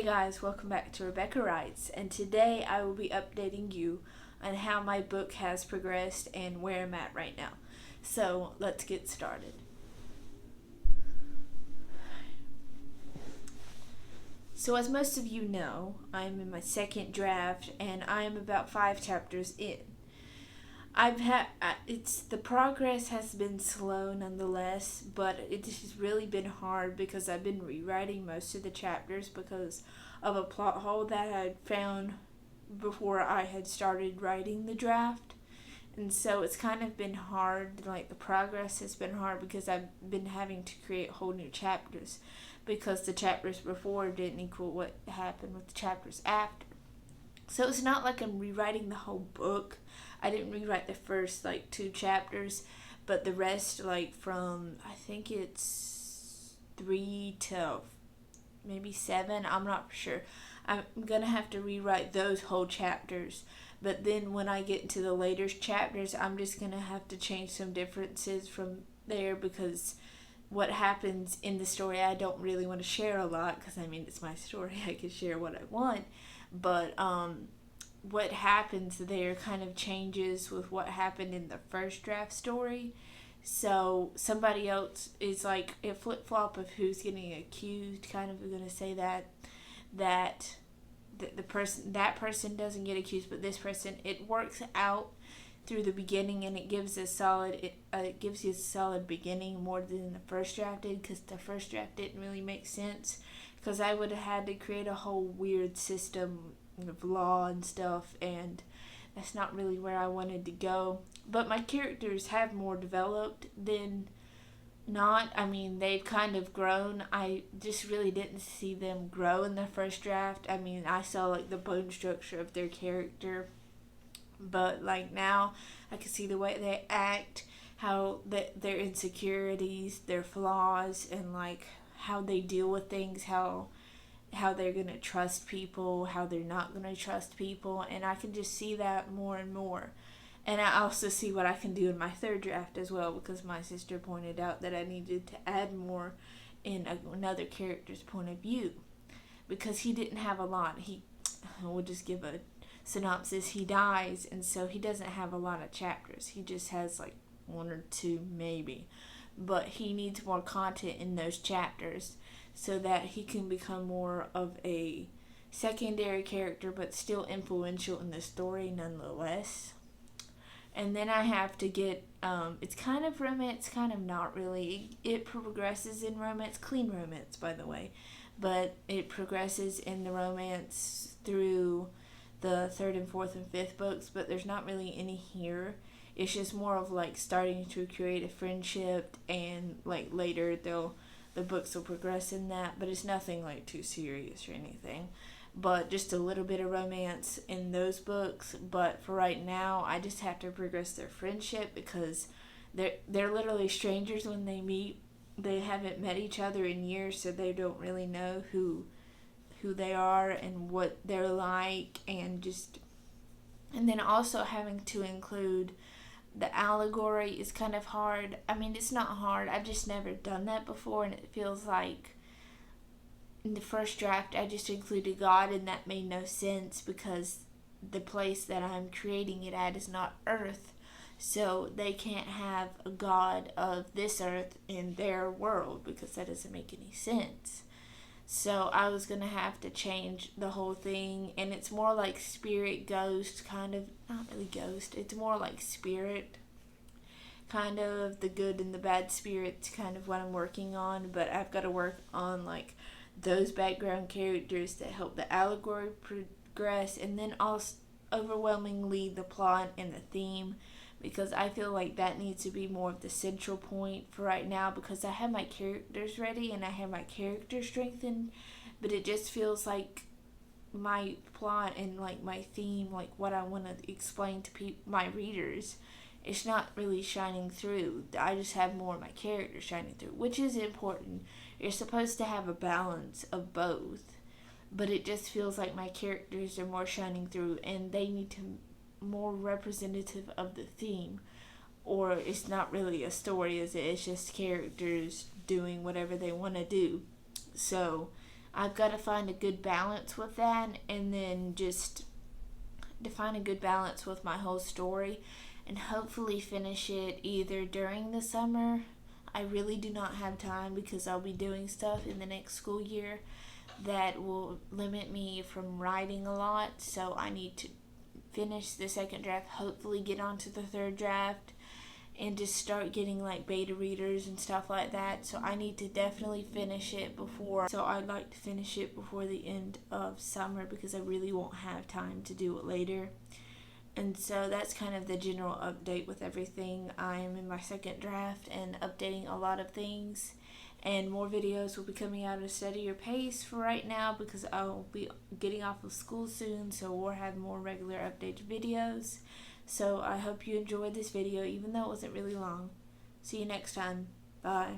guys, welcome back to Rebecca Writes, and today I will be updating you on how my book has progressed and where I'm at right now. So let's get started. So as most of you know, I'm in my second draft and I am about 5 chapters in. The progress has been slow nonetheless, but it has really been hard because I've been rewriting most of the chapters because of a plot hole that I had found before I had started writing the draft. And so it's kind of been hard, like the progress has been hard because I've been having to create whole new chapters because the chapters before didn't equal what happened with the chapters after. So it's not like I'm rewriting the whole book. I didn't rewrite the first 2 chapters, but the rest from I think it's 3 to maybe 7, I'm not sure. I'm gonna have to rewrite those whole chapters, but then when I get into the later chapters, I'm just gonna have to change some differences from there because what happens in the story I don't really want to share a lot because it's my story. I can share what I want, but what happens there kind of changes with what happened in the first draft story. So somebody else is a flip-flop of who's getting accused, kind of going to say that that person doesn't get accused, but this person, it works out through the beginning, and it gives you a solid beginning more than the first draft did, because the first draft didn't really make sense because I would have had to create a whole weird system of law and stuff, and that's not really where I wanted to go. But my characters have more developed than not. They've kind of grown. I just really didn't see them grow in the first draft. I saw the bone structure of their character, but now I can see the way they act, how their insecurities, their flaws, and how they deal with things, how they're going to trust people, how they're not going to trust people, and I can just see that more and more. And I also see what I can do in my third draft as well, because my sister pointed out that I needed to add more in another character's point of view, because he didn't have a lot. We'll just give a synopsis. He dies, and so he doesn't have a lot of chapters. He just has 1 or 2 maybe, but he needs more content in those chapters so that he can become more of a secondary character but still influential in the story nonetheless. And then I have to get, it's kind of romance, kind of not really. It progresses in romance, clean romance by the way, but it progresses in the romance through the 3rd and 4th and 5th books, but there's not really any here. It's just more of starting to create a friendship, and later the books will progress in that, but it's nothing too serious or anything, but just a little bit of romance in those books. But for right now, I just have to progress their friendship because they're literally strangers when they meet. They haven't met each other in years, so they don't really know who they are and what they're like, and then also having to include the allegory is kind of hard. It's not hard. I've just never done that before, and it feels like in the first draft I just included God, and that made no sense because the place that I'm creating it at is not Earth. So they can't have a god of this Earth in their world because that doesn't make any sense. So I was going to have to change the whole thing, and it's more like spirit ghost, kind of, not really ghost, it's more like spirit, kind of the good and the bad spirits, kind of what I'm working on. But I've got to work on those background characters that help the allegory progress, and then also overwhelmingly the plot and the theme, because I feel like that needs to be more of the central point for right now, because I have my characters ready and I have my characters strengthened, but it just feels like my plot and my theme, what I want to explain to my readers, it's not really shining through. I just have more of my characters shining through, which is important. You're supposed to have a balance of both, but it just feels like my characters are more shining through, and they need to more representative of the theme, or it's not really a story, is it? It's just characters doing whatever they want to do. So I've got to find a good balance with that, and then just to find a good balance with my whole story, and hopefully finish it either during the summer. I really do not have time because I'll be doing stuff in the next school year that will limit me from writing a lot, so I need to finish the second draft, hopefully get onto the third draft, and just start getting like beta readers and stuff like that. So I need to definitely finish it before. So I'd like to finish it before the end of summer because I really won't have time to do it later. And so that's kind of the general update with everything. I am in my second draft and updating a lot of things. And more videos will be coming out at a steadier pace for right now because I'll be getting off of school soon. So we'll have more regular updated videos. So I hope you enjoyed this video even though it wasn't really long. See you next time. Bye.